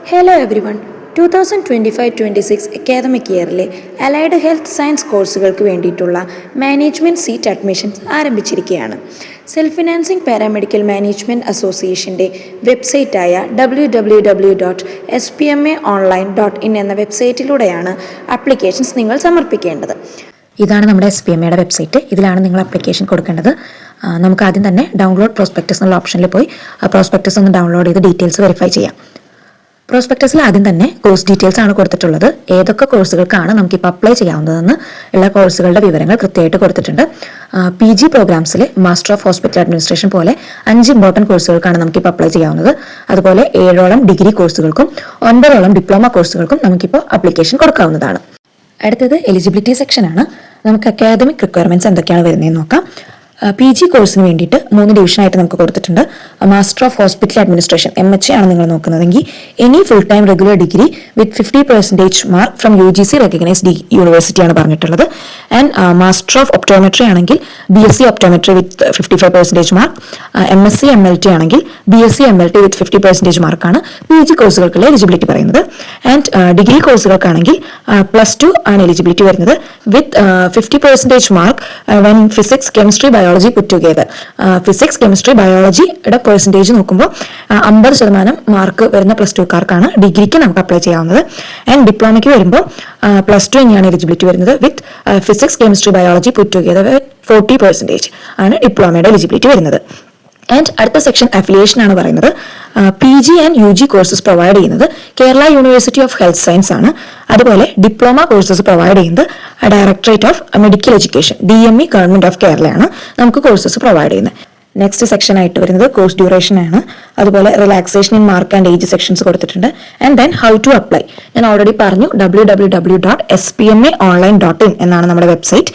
Hello everyone 2025-26 academic ഇയറിലെ allied health science കോഴ്സുകൾക്ക് വേണ്ടിയിട്ടുള്ള മാനേജ്മെൻറ്റ് സീറ്റ് അഡ്മിഷൻസ് ആരംഭിച്ചിരിക്കുകയാണ്. സെൽഫ് ഫിനാൻസിംഗ് പാരാമെഡിക്കൽ മാനേജ്മെൻറ്റ് അസോസിയേഷൻ്റെ വെബ്സൈറ്റായ www.spmaonline.in എന്ന വെബ്സൈറ്റിലൂടെയാണ് ആപ്ലിക്കേഷൻസ് നിങ്ങൾ സമർപ്പിക്കേണ്ടത്. ഇതാണ് നമ്മുടെ SPMAയുടെ വെബ്സൈറ്റ്. ഇതിലാണ് നിങ്ങൾ ആപ്ലിക്കേഷൻ കൊടുക്കേണ്ടത്. നമുക്ക് ആദ്യം തന്നെ ഡൗൺലോഡ് പ്രോസ്പെക്ടസ് എന്നുള്ള ഓപ്ഷനിൽ പോയി പ്രോസ്പെക്ടസ് ഒന്ന് ഡൗൺലോഡ് ചെയ്ത് ഡീറ്റെയിൽസ് വെരിഫൈ ചെയ്യാം. പ്രോസ്പെക്ടസിൽ ആദ്യം തന്നെ കോഴ്സ് ഡീറ്റെയിൽസ് ആണ് കൊടുത്തിട്ടുള്ളത്. ഏതൊക്കെ കോഴ്സുകൾക്കാണ് നമുക്കിപ്പോൾ അപ്ലൈ ചെയ്യാവുന്നതെന്ന് എല്ലാ കോഴ്സുകളുടെ വിവരങ്ങൾ കൃത്യമായിട്ട് കൊടുത്തിട്ടുണ്ട്. PG പ്രോഗ്രാംസിൽ മാസ്റ്റർ ഓഫ് ഹോസ്പിറ്റൽ അഡ്മിനിസ്ട്രേഷൻ പോലെ 5 ഇമ്പോർട്ടൻറ്റ് കോഴ്സുകൾക്കാണ് നമുക്കിപ്പോൾ അപ്ലൈ ചെയ്യാവുന്നത്. അതുപോലെ 7ഓളം ഡിഗ്രി കോഴ്സുകൾക്കും 9ഓളം ഡിപ്ലോമ കോഴ്സുകൾക്കും നമുക്കിപ്പോൾ ആപ്ലിക്കേഷൻ കൊടുക്കാവുന്നതാണ്. അടുത്തത് എലിജിബിലിറ്റി സെക്ഷനാണ്. നമുക്ക് അക്കാദമിക് റിക്വയർമെൻറ്റ്സ് എന്തൊക്കെയാണ് വരുന്നതെന്ന് നോക്കാം. PG കോഴ്സിന് വേണ്ടിയിട്ട് 3 ഡിവിഷനായിട്ട് നമുക്ക് കൊടുത്തിട്ടുണ്ട്. Master of hospital administration MHA ആണ് നിങ്ങൾ നോക്കുന്നതെങ്കിൽ any full time regular degree with 50% mark from UGC recognised university ആണ് പറഞ്ഞിട്ടുള്ളത്. ആൻഡ് മാസ്റ്റർ ഓഫ് ഒപ്റ്റോമെട്രി ആണെങ്കിൽ BSc optometry with 55% mark. MSc MLT ആണെങ്കിൽ BSc MLT വിത്ത് 50% മാർക്കാണ് PG കോഴ്സുകൾക്കുള്ള എലിജിബിലിറ്റി പറയുന്നത്. ആൻഡ് ഡിഗ്രി കോഴ്സുകൾക്കാണെങ്കിൽ +2 ആണ് എലിജിബിലിറ്റി വരുന്നത് with 50% mark when physics chemistry biology put together. Physics chemistry ബയോളജിയുടെ പെർസെൻറ്റേജ് നോക്കുമ്പോൾ 50% മാർക്ക് വരുന്ന +2കാർക്കാണ് ഡിഗ്രിക്ക് നമുക്ക് അപ്ലൈ ചെയ്യാവുന്നത്. ആൻഡ് ഡിപ്ലോമയ്ക്ക് വരുമ്പോൾ +2 തന്നെയാണ് എലിജിബിലിറ്റി വരുന്നത് with physics chemistry biology put together 40% ആണ് ഡിപ്ലോമയുടെ എലിജിബിലിറ്റി വരുന്നത്. ആൻഡ് അടുത്ത സെക്ഷൻ അഫിലിയേഷൻ ആണ് പറയുന്നത്. PG and UG courses provide ചെയ്യുന്നത് Kerala university of health science ആണ്. അതുപോലെ ഡിപ്ലോമ കോഴ്സസ് പ്രൊവൈഡ് ചെയ്യുന്നത് directorate of medical education DME government of കേരളയാണ് നമുക്ക് കോഴ്സസ് പ്രൊവൈഡ് ചെയ്യുന്നത്. നെക്സ്റ്റ് സെക്ഷൻ ആയിട്ട് വരുന്നത് കോഴ്സ് ഡ്യൂറേഷൻ ആണ്. അതുപോലെ relaxation in mark and age sections കൊടുത്തിട്ടുണ്ട്. And then how to apply ഞാൻ ഓൾറെഡി പറഞ്ഞു. www.spmaonline.in എന്നാണ് നമ്മുടെ വെബ്സൈറ്റ്.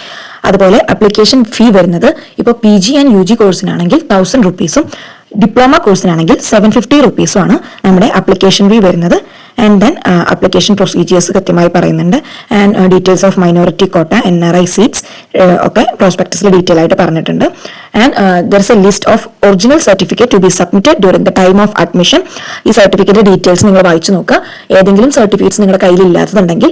അതുപോലെ അപ്ലിക്കേഷൻ ഫീ വരുന്നത് ഇപ്പോൾ PG ആൻഡ് UG കോഴ്സിനാണെങ്കിൽ 1000 rupees ഡിപ്ലോമ കോഴ്സിനാണെങ്കിൽ 750 rupees ആണ് നമ്മുടെ അപ്ലിക്കേഷൻ ഫീ വരുന്നത്. ആൻഡ് ദെൻ അപ്ലിക്കേഷൻ പ്രൊസീജിയേഴ്സ് കൃത്യമായി പറയുന്നുണ്ട്. And details of minority quota NRI seats ഒക്കെ പ്രോസ്പെക്ടസിൽ ഡീറ്റെയിൽ ആയിട്ട് പറഞ്ഞിട്ടുണ്ട്. And there is a list of original certificate to be submitted during the time of admission. ഈ സർട്ടിഫിക്കറ്റ് ഡീറ്റെയിൽസ് നിങ്ങൾ വായിച്ചു നോക്കുക. ഏതെങ്കിലും സർട്ടിഫിക്കറ്റ്സ് നിങ്ങളുടെ കയ്യിൽ ഇല്ലാത്തതുണ്ടെങ്കിൽ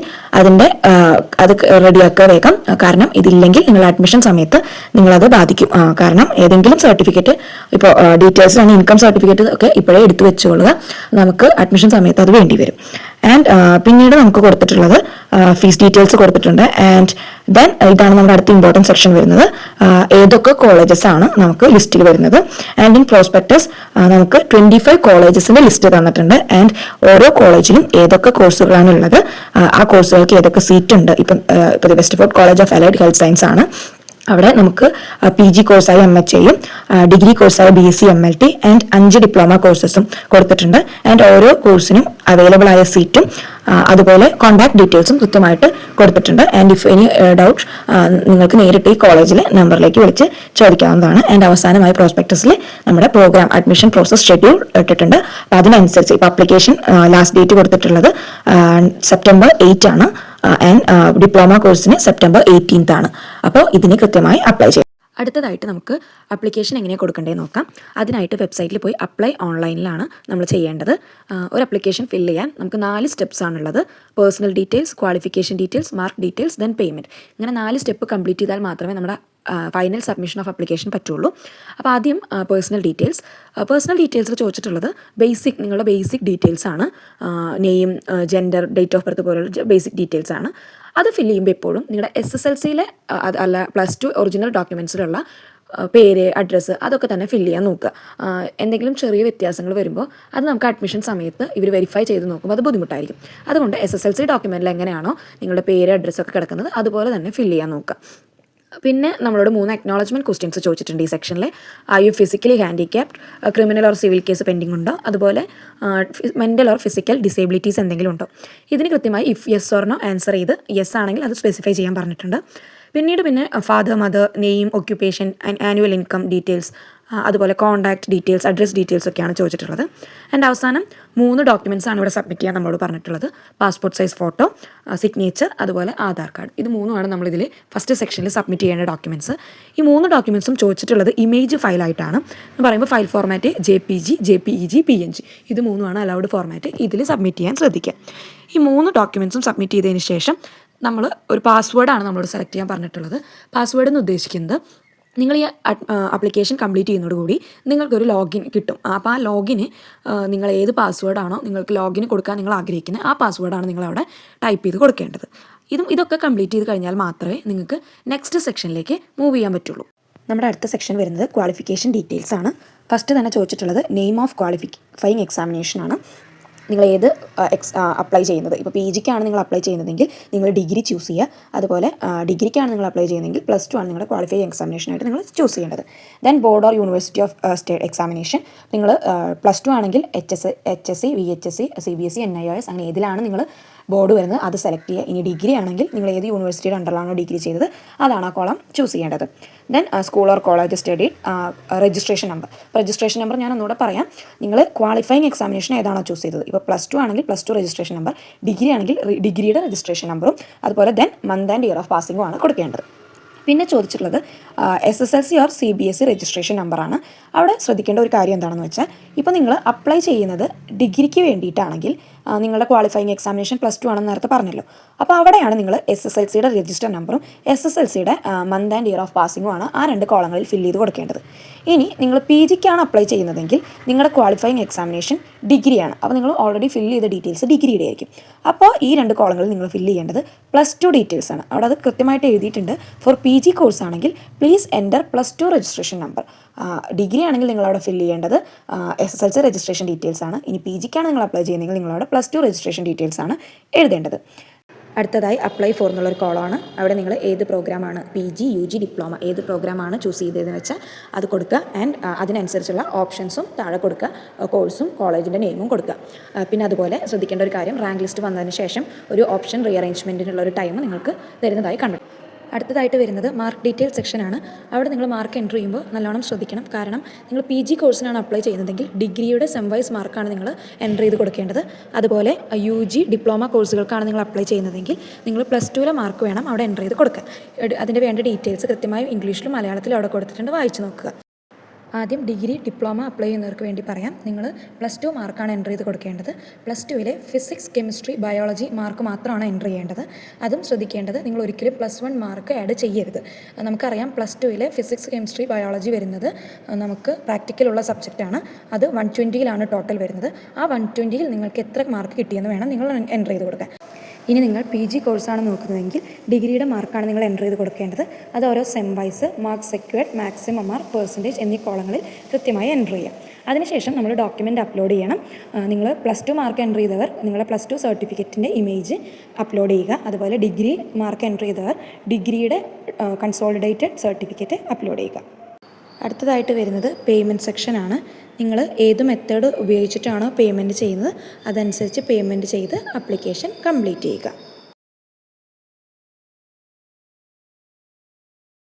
അത് റെഡിയാക്കുക വേഗം. കാരണം ഇതില്ലെങ്കിൽ നിങ്ങളുടെ അഡ്മിഷൻ സമയത്ത് നിങ്ങളത് ബാധിക്കും. കാരണം ഏതെങ്കിലും സർട്ടിഫിക്കറ്റ് ഇപ്പോൾ ഡീറ്റെയിൽസ് ആണ് ഇൻകം സർട്ടിഫിക്കറ്റ് ഒക്കെ ഇപ്പോഴേ എടുത്തു വെച്ചുകൊള്ളുക. നമുക്ക് അഡ്മിഷൻ സമയത്ത് അത് വേണ്ടി വരും. ആൻഡ് പിന്നീട് നമുക്ക് കൊടുത്തിട്ടുള്ളത് ഫീസ് ഡീറ്റെയിൽസ് കൊടുത്തിട്ടുണ്ട്. ആൻഡ് ദെൻ ഇതാണ് നമ്മുടെ അടുത്ത ഇമ്പോർട്ടൻറ്റ് സെക്ഷൻ വരുന്നത്. ഏതൊക്കെ കോളേജസ് ആണ് നമുക്ക് ലിസ്റ്റിൽ വരുന്നത്. ആൻഡ് ഇൻ പ്രോസ്പെക്ടസ് നമുക്ക് 25 കോളേജസിന്റെ ലിസ്റ്റ് തന്നിട്ടുണ്ട്. ആൻഡ് ഓരോ കോളേജിലും ഏതൊക്കെ കോഴ്സുകളാണ് ഉള്ളത്, ആ കോഴ്സുകൾക്ക് ഏതൊക്കെ സീറ്റ് ഉണ്ട്. ഇപ്പം Westfort college of allied health science ആണ്. അവിടെ നമുക്ക് PG കോഴ്സായ MHAയും ഡിഗ്രി കോഴ്സായ BSc MLT ആൻഡ് 5 ഡിപ്ലോമ കോഴ്സസും കൊടുത്തിട്ടുണ്ട്. ആൻഡ് ഓരോ കോഴ്സിനും അവൈലബിൾ ആയ സീറ്റും അതുപോലെ കോൺടാക്ട് ഡീറ്റെയിൽസും കൃത്യമായിട്ട് കൊടുത്തിട്ടുണ്ട്. ആൻഡ് ഇഫ് എനി ഡൗട്ട് നിങ്ങൾക്ക് നേരിട്ട് ഈ കോളേജിലെ നമ്പറിലേക്ക് വിളിച്ച് ചോദിക്കാവുന്നതാണ്. ആൻഡ് അവസാനമായി പ്രോസ്പെക്ടസിൽ നമ്മുടെ പ്രോഗ്രാം അഡ്മിഷൻ പ്രോസസ് ഷെഡ്യൂൾ ഇട്ടിട്ടുണ്ട്. അപ്പോൾ അതിനനുസരിച്ച് ഇപ്പോൾ അപ്ലിക്കേഷൻ ലാസ്റ്റ് ഡേറ്റ് കൊടുത്തിട്ടുള്ളത് September 8 ആണ്. ആൻഡ് ഡിപ്ലോമ കോഴ്സിന് September 18 ആണ്. അപ്പോൾ ഇതിന് കൃത്യമായി അപ്ലൈ ചെയ്യാം. അടുത്തതായിട്ട് നമുക്ക് അപ്ലിക്കേഷൻ എങ്ങനെയാണ് കൊടുക്കേണ്ടതെന്ന് നോക്കാം. അതിനായിട്ട് വെബ്സൈറ്റിൽ പോയി അപ്ലൈ ഓൺലൈനിലാണ് നമ്മൾ ചെയ്യേണ്ടത്. ഒരു അപ്ലിക്കേഷൻ ഫില്ല് ചെയ്യാൻ നമുക്ക് 4 സ്റ്റെപ്സ് ആണുള്ളത്. Personal details, qualification details, mark details, then payment. ഇങ്ങനെ 4 സ്റ്റെപ്പ് കംപ്ലീറ്റ് ചെയ്താൽ മാത്രമേ നമ്മുടെ ഫൈനൽ സബ്മിഷൻ ഓഫ് അപ്ലിക്കേഷൻ പറ്റുള്ളൂ. അപ്പോൾ ആദ്യം പേഴ്സണൽ ഡീറ്റെയിൽസിൽ ചോദിച്ചിട്ടുള്ളത് നിങ്ങളുടെ ബേസിക് ഡീറ്റെയിൽസ് ആണ്. Name, gender, date of birth പോലുള്ള ബേസിക് ഡീറ്റെയിൽസ് ആണ്. അത് ഫില്ല് ചെയ്യുമ്പോൾ എപ്പോഴും നിങ്ങളുടെ SSLCയിലെ അല്ല +2 ഒറിജിനൽ ഡോക്യുമെൻറ്റ്സിലുള്ള പേര്, അഡ്രസ്സ് അതൊക്കെ തന്നെ ഫില്ല് ചെയ്യാൻ നോക്കുക. എന്തെങ്കിലും ചെറിയ വ്യത്യാസങ്ങൾ വരുമ്പോൾ അത് നമുക്ക് അഡ്മിഷൻ സമയത്ത് ഇവർ വെരിഫൈ ചെയ്ത് നോക്കുമ്പോൾ അത് ബുദ്ധിമുട്ടായിരിക്കും. അതുകൊണ്ട് SSLC ഡോക്യുമെൻറ്റിൽ എങ്ങനെയാണോ നിങ്ങളുടെ പേര്, അഡ്രസ്സൊക്കെ കിടക്കുന്നത് അതുപോലെ തന്നെ ഫില്ല് ചെയ്യാൻ നോക്കുക. പിന്നെ നമ്മളോട് 3 അക്നോളജ്മെൻറ്റ് ക്വസ്റ്റ്യൻസ് ചോദിച്ചിട്ടുണ്ട് ഈ സെക്ഷനിൽ. Are you physically handicapped, criminal or civil case pending ഉണ്ടോ, അതുപോലെ മെൻ്റൽ ഓർ ഫിസിക്കൽ ഡിസേബിലിറ്റീസ് എന്തെങ്കിലും ഉണ്ടോ. ഇതിന് കൃത്യമായി if yes or no answer ചെയ്ത് യെസ് ആണെങ്കിൽ അത് സ്പെസിഫൈ ചെയ്യാൻ പറഞ്ഞിട്ടുണ്ട്. പിന്നെ father, mother, name, occupation, annual income details, അതുപോലെ കോൺടാക്ട് ഡീറ്റെയിൽസ്, അഡ്രസ് ഡീറ്റെയിൽസ് ഒക്കെയാണ് ചോദിച്ചിട്ടുള്ളത്. ആൻഡ് അവസാനം 3 ഡോക്യുമെൻറ്റ്സ് ആണ് ഇവിടെ സബ്മിറ്റ് ചെയ്യാൻ നമ്മളോട് പറഞ്ഞിട്ടുള്ളത്. പാസ്പോർട്ട് സൈസ് ഫോട്ടോ, സിഗ്നേച്ചർ, അതുപോലെ ആധാർ കാർഡ്. ഇത് 3 നമ്മളിതിൽ ഫസ്റ്റ് സെക്ഷനിൽ സബ്മിറ്റ് ചെയ്യേണ്ട ഡോക്യുമെൻറ്റ്സ്. ഈ 3 ഡോക്യുമെൻറ്റ്സും ചോദിച്ചിട്ടുള്ളത് ഇമേജ് ഫയലായിട്ടാണ്. എന്ന് പറയുമ്പോൾ file format JPG, JPEG, PNG ഇത് 3 അലൗഡ് ഫോർമാറ്റ്. ഇതിൽ സബ്മിറ്റ് ചെയ്യാൻ ശ്രദ്ധിക്കുക. ഈ 3 ഡോക്യുമെൻറ്റ്സും സബ്മിറ്റ് ചെയ്തതിന് ശേഷം നമ്മൾ ഒരു പാസ്വേഡാണ് നമ്മളോട് സെലക്ട് ചെയ്യാൻ പറഞ്ഞിട്ടുള്ളത്. പാസ്വേഡ് എന്ന് ഉദ്ദേശിക്കുന്നത് നിങ്ങൾ ഈ ആപ്ലിക്കേഷൻ കംപ്ലീറ്റ് ചെയ്യുന്നതോടുകൂടി നിങ്ങൾക്കൊരു ലോഗിൻ കിട്ടും. അപ്പോൾ ആ ലോഗിന് നിങ്ങൾ ഏത് പാസ്വേഡാണോ നിങ്ങൾക്ക് ലോഗിന് കൊടുക്കാൻ നിങ്ങൾ ആഗ്രഹിക്കുന്നത് ആ പാസ്വേഡാണ് നിങ്ങളവിടെ ടൈപ്പ് ചെയ്ത് കൊടുക്കേണ്ടത്. ഇതൊക്കെ കംപ്ലീറ്റ് ചെയ്ത് കഴിഞ്ഞാൽ മാത്രമേ നിങ്ങൾക്ക് നെക്സ്റ്റ് സെക്ഷനിലേക്ക് മൂവ് ചെയ്യാൻ പറ്റുള്ളൂ. നമ്മുടെ അടുത്ത സെക്ഷൻ വരുന്നത് ക്വാളിഫിക്കേഷൻ ഡീറ്റെയിൽസ് ആണ്. ഫസ്റ്റ് തന്നെ ചോദിച്ചിട്ടുള്ളത് നെയിം ഓഫ് ക്വാളിഫൈയിങ് എക്സാമിനേഷൻ ആണ്. നിങ്ങൾ ഏത് അപ്ലൈ ചെയ്യുന്നത്, ഇപ്പോൾ PGക്കാണ് നിങ്ങൾ അപ്ലൈ ചെയ്യുന്നതെങ്കിൽ നിങ്ങൾ ഡിഗ്രി ചൂസ് ചെയ്യുക. അതുപോലെ ഡിഗ്രിക്കാണ് നിങ്ങൾ അപ്ലൈ ചെയ്യുന്നതെങ്കിൽ +2 ആണ് നിങ്ങളുടെ ക്വാളിഫൈ എക്സാമിനേഷനായിട്ട് നിങ്ങൾ ചൂസ് ചെയ്യേണ്ടത്. Then board or university of state examination. നിങ്ങൾ +2 ആണെങ്കിൽ HSC, VHSC, CBSE, NIOS അങ്ങനെ ഏതിലാണ് നിങ്ങൾ ബോർഡ് വരുന്നത് അത് സെലക്ട് ചെയ്യുക. ഇനി ഡിഗ്രി ആണെങ്കിൽ നിങ്ങൾ ഏത് യൂണിവേഴ്സിറ്റിയുടെ അണ്ടറിലാണോ ഡിഗ്രി ചെയ്തത് അതാണ് ആ കോളം ചൂസ് ചെയ്യേണ്ടത്. Then school or college study registration number. Registration number ഞാൻ ഒന്നുകൂടെ പറയാം. നിങ്ങൾ ക്വാളിഫൈയിങ് എക്സാമിനേഷൻ ഏതാണോ ചൂസ് ചെയ്തത്, ഇപ്പോൾ +2 ആണെങ്കിൽ +2 രജിസ്ട്രേഷൻ നമ്പർ, ഡിഗ്രി ആണെങ്കിൽ ഡിഗ്രിയുടെ രജിസ്ട്രേഷൻ നമ്പറും അതുപോലെ then month and year of പാസിംഗും ആണ് കൊടുക്കേണ്ടത്. പിന്നെ ചോദിച്ചിട്ടുള്ളത് SSLC ഓർ CBSE രജിസ്ട്രേഷൻ നമ്പറാണ്. അവിടെ ശ്രദ്ധിക്കേണ്ട ഒരു കാര്യം എന്താണെന്ന് വെച്ചാൽ ഇപ്പോൾ നിങ്ങൾ അപ്ലൈ ചെയ്യുന്നത് ഡിഗ്രിക്ക് വേണ്ടിയിട്ടാണെങ്കിൽ നിങ്ങളുടെ ക്വാളിഫൈയിങ് എക്സാമിനേഷൻ +2 ആണെന്ന് നേരത്തെ പറഞ്ഞല്ലോ. അപ്പോൾ അവിടെയാണ് നിങ്ങൾ SSLCയുടെ രജിസ്റ്റർ നമ്പറും SSLCയുടെ മന്ത് ആൻഡ് ഇയർ ഓഫ് പാസിംഗും ആണ് ആ 2 കോളങ്ങളിൽ ഫില്ല് ചെയ്ത് കൊടുക്കേണ്ടത്. ഇനി നിങ്ങൾ PGക്കാണ് അപ്ലൈ ചെയ്യുന്നതെങ്കിൽ നിങ്ങളുടെ ക്വാളിഫൈയിങ് എക്സാമിനേഷൻ ഡിഗ്രിയാണ്. അപ്പോൾ നിങ്ങൾ ഓൾറെഡി ഫില്ല് ചെയ്ത ഡീറ്റെയിൽസ് ഡിഗ്രിയുടെ ആയിരിക്കും. അപ്പോൾ ഈ 2 കോളങ്ങളിൽ നിങ്ങൾ ഫില്ല് ചെയ്യേണ്ടത് +2 ഡീറ്റെയിൽസ് ആണ്. അവിടെ അത് കൃത്യമായിട്ട് എഴുതിയിട്ടുണ്ട്. ഫോർ PG കോഴ്സ് ആണെങ്കിൽ please enter +2 registration number. Degree ആണെങ്കിൽ നിങ്ങളവിടെ ഫില്ല് ചെയ്യേണ്ടത് SSLC രജിസ്ട്രേഷൻ ഡീറ്റെയിൽസ് ആണ്. ഇനി PGക്കാണ് നിങ്ങൾ അപ്ലൈ ചെയ്യുന്നതെങ്കിൽ നിങ്ങളവിടെ +2 രജിസ്ട്രേഷൻ ഡീറ്റെയിൽസ് ആണ് എഴുതേണ്ടത്. അടുത്തതായി അപ്ലൈ ഫോർ എന്നുള്ളൊരു കോളമാണ്. അവിടെ നിങ്ങൾ ഏത് പ്രോഗ്രാമാണ് PG, UG, ഡിപ്ലോമ ഏത് പ്രോഗ്രാമാണ് ചൂസ് ചെയ്തതെന്ന് വെച്ചാൽ അത് കൊടുക്കുക. ആൻഡ് അതിനനുസരിച്ചുള്ള ഓപ്ഷൻസും താഴെ കൊടുക്കുക, കോഴ്സും കോളേജിൻ്റെ നെയിമും കൊടുക്കുക. പിന്നെ അതുപോലെ ശ്രദ്ധിക്കേണ്ട ഒരു കാര്യം, റാങ്ക് ലിസ്റ്റ് വന്നതിന് ശേഷം ഒരു ഓപ്ഷൻ റീഅറേഞ്ച്മെൻറ്റിനുള്ള ഒരു ടൈം നിങ്ങൾക്ക് തരുന്നതായി കണ്ടു. അടുത്തതായിട്ട് വരുന്നത് മാർക്ക് ഡീറ്റെയിൽ സെക്ഷനാണ്. അവിടെ നിങ്ങൾ മാർക്ക് എൻ്റർ ചെയ്യുമ്പോൾ നല്ലോണം ശ്രദ്ധിക്കണം. കാരണം നിങ്ങൾ PG കോഴ്സിനാണ് അപ്ലൈ ചെയ്യുന്നതെങ്കിൽ ഡിഗ്രിയുടെ സെം വൈസ് മാർക്കാണ് നിങ്ങൾ എൻ്റർ ചെയ്ത് കൊടുക്കേണ്ടത്. അതുപോലെ UG, ഡിപ്ലോമ കോഴ്സുകൾക്കാണ് നിങ്ങൾ അപ്ലൈ ചെയ്യുന്നതെങ്കിൽ നിങ്ങൾ +2 മാർക്ക് വേണം അവിടെ എൻ്റർ ചെയ്ത് കൊടുക്കുക. അതിൻ്റെ വേണ്ട ഡീറ്റെയിൽസ് കൃത്യമായും ഇംഗ്ലീഷിലും മലയാളത്തിലും അവിടെ കൊടുത്തിട്ടുണ്ട്, വായിച്ച് നോക്കുക. ആദ്യം ഡിഗ്രി, ഡിപ്ലോമ അപ്ലൈ ചെയ്യുന്നവർക്ക് വേണ്ടി പറയാം. നിങ്ങൾ +2 മാർക്കാണ് എൻ്റർ ചെയ്ത് കൊടുക്കേണ്ടത്. +2 ഫിസിക്സ്, കെമിസ്ട്രി, ബയോളജി മാർക്ക് മാത്രമാണ് എൻ്റർ ചെയ്യേണ്ടത്. അതും ശ്രദ്ധിക്കേണ്ടത്, നിങ്ങൾ ഒരിക്കലും +1 മാർക്ക് ആഡ് ചെയ്യരുത്. നമുക്കറിയാം +2 ഫിസിക്സ്, കെമിസ്ട്രി, ബയോളജി വരുന്നത് നമുക്ക് പ്രാക്ടിക്കലുള്ള സബ്ജക്റ്റാണ്. അത് 120ലാണ് ടോട്ടൽ വരുന്നത്. ആ 120ൽ നിങ്ങൾക്ക് എത്ര മാർക്ക് കിട്ടിയെന്ന് വേണം നിങ്ങൾ എൻ്റർ ചെയ്ത് കൊടുക്കാൻ. ഇനി നിങ്ങൾ PG കോഴ്സാണ് നോക്കുന്നതെങ്കിൽ ഡിഗ്രിയുടെ മാർക്കാണ് നിങ്ങൾ എൻ്റർ ചെയ്ത് കൊടുക്കേണ്ടത്. അത് ഓരോ sem vice mark secured, maximum mark, percentage എന്നീ കോളങ്ങളിൽ കൃത്യമായി എൻ്റർ ചെയ്യാം. അതിനുശേഷം നമ്മൾ ഡോക്യുമെൻ്റ് അപ്ലോഡ് ചെയ്യണം. നിങ്ങൾ +2 മാർക്ക് എൻ്റർ ചെയ്തവർ നിങ്ങളുടെ +2 സർട്ടിഫിക്കറ്റിൻ്റെ ഇമേജ് അപ്ലോഡ് ചെയ്യുക. അതുപോലെ ഡിഗ്രി മാർക്ക് എൻ്റർ ചെയ്തവർ ഡിഗ്രിയുടെ കൺസോളിഡേറ്റഡ് സർട്ടിഫിക്കറ്റ് അപ്ലോഡ് ചെയ്യുക. അടുത്തതായിട്ട് വരുന്നത് പേയ്മെൻറ്റ് സെക്ഷനാണ്. നിങ്ങൾ ഏത് മെത്തേഡ് ഉപയോഗിച്ചിട്ടാണോ പേയ്മെൻറ്റ് ചെയ്യുന്നത് അതനുസരിച്ച് പേയ്മെൻറ്റ് ചെയ്ത് ആപ്ലിക്കേഷൻ കംപ്ലീറ്റ് ചെയ്യുക.